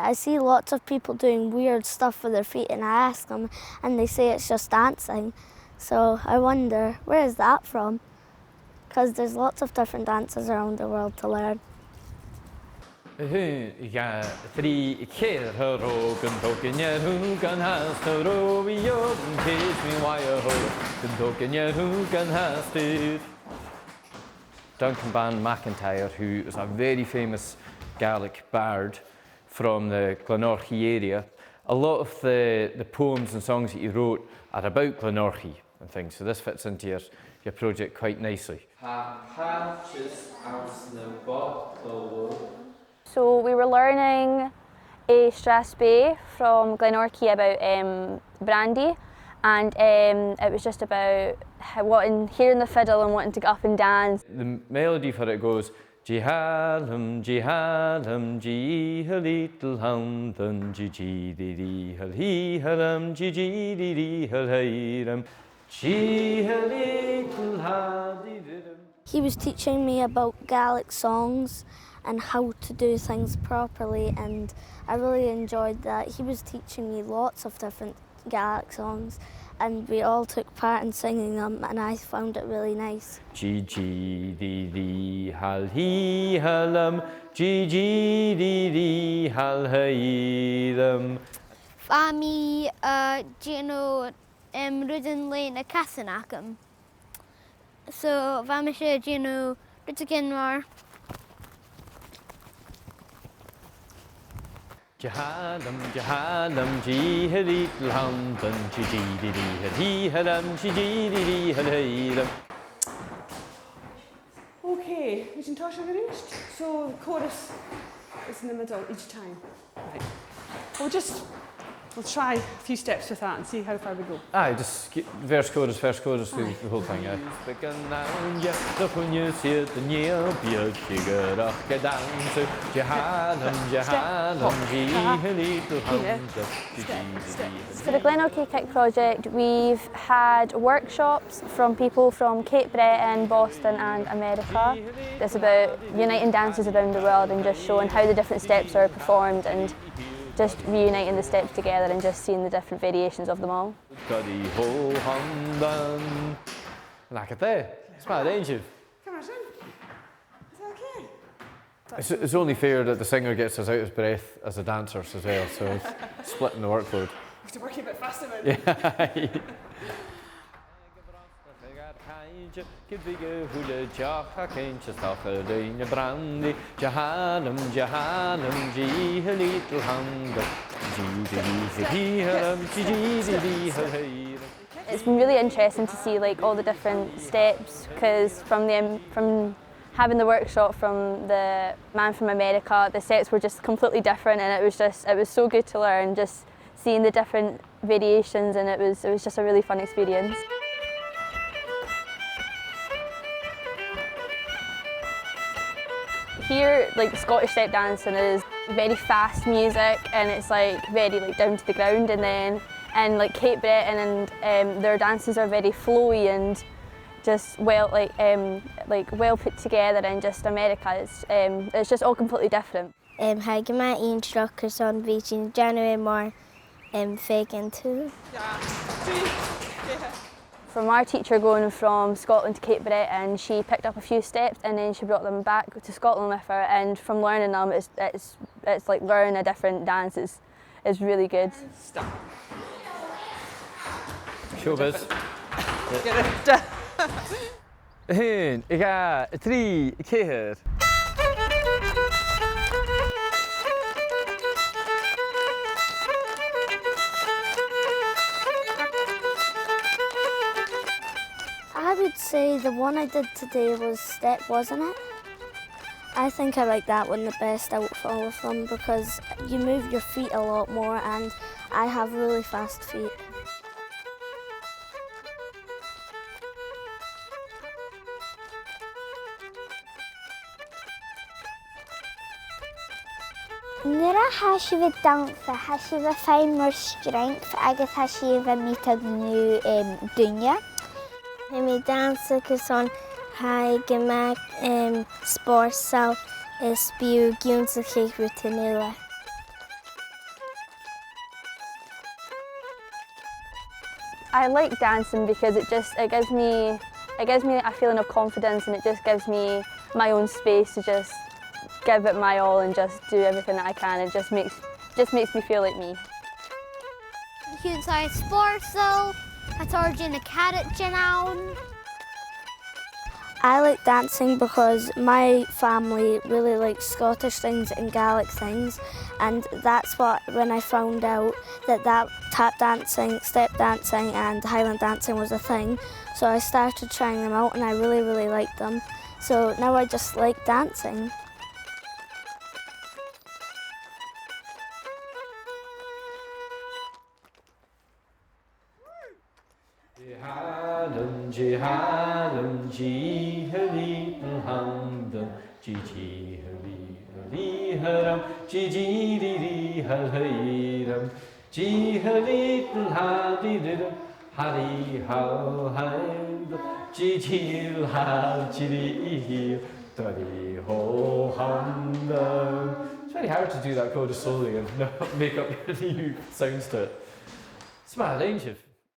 I see lots of people doing weird stuff with their feet and I ask them and they say it's just dancing. So I wonder, where is that from? Because there's lots of different dances around the world to learn. Duncan Ban McIntyre, who is a very famous Gaelic bard from the Glen Orchy area. A lot of the poems and songs that he wrote are about Glen Orchy and things, so this fits into your project quite nicely. So we were learning a Strasbourg from Glen Orchy about brandy, and it was just about hearing the fiddle and wanting to get up and dance. The melody for it goes, Jihalam, jihalam, jiha little houndan, jijididi hal he halam, jijididi hal hayram, jiha little hadidim. He was teaching me about Gaelic songs and how to do things properly, and I really enjoyed that. He was teaching me lots of different Gaelic songs and we all took part in singing them and I found it really nice. Gigi di di hal he halam, Gigi di di hal hayram. Fami Gino Rudin Lane a Casanacum. So Vamisha Gino Rutaginmar. Jahalam, jahalam, jihalit lhamdan, jijididi hadihalam, jijididi hadhiram. Okay, we can toss arranged. So the chorus is in the middle each time. Right. We'll try a few steps with that and see how far we go. Aye, just verse, chorus, the whole thing. For the Glen Orchy Kick project, we've had workshops from people from Cape Breton, Boston and America. It's about uniting dances around the world and just showing how the different steps are performed and just reuniting the steps together and just seeing the different variations of them all. It's only fair that the singer gets as out of breath as the dancers as well, so it's splitting the workload. We have to work a bit faster now. Yeah. It's been really interesting to see like all the different steps, because from having the workshop from the man from America, the steps were just completely different, and it was so good to learn, just seeing the different variations, and it was just a really fun experience. Here, like Scottish step dancing is very fast music, and it's like very like down to the ground, and then like Cape Breton and their dances are very flowy and just well well put together, and just America it's just all completely different. Hi, my instructors on beaching January more faking too. From our teacher going from Scotland to Cape Breton, she picked up a few steps and then she brought them back to Scotland with her, and from learning them it's like learning a different dance is really good. Stop. Showbiz. Get it. 1, 2, 3, keer. I would say the one I did today was step, wasn't it? I think I like that one the best out of all of them because you move your feet a lot more and I have really fast feet. Nura hashiva dansa, hashiva find more strength, agus hashiva meetad new dunya. Mi dansa kuson hai gemak sporsal spiu gyunsa cake rutinula. I like dancing because it gives me a feeling of confidence, and it just gives me my own space to just give it my all and just do everything that I can. It just makes me feel like me. Hun sa sportsel, at origin a carrot genown. I like dancing because my family really likes Scottish things and Gaelic things, and that's what, when I found out that tap dancing, step dancing and Highland dancing was a thing, so I started trying them out and I really, really liked them. So now I just like dancing. Jihalum, jihali, hamdum, jihali, jihiri, halhairam, jihali, hadiram, hari, hal, hail, jihil, hal, jiri, dari, ho, hamdum. It's very hard to do that chorus slowly and not make up your new sounds to it. It's my range of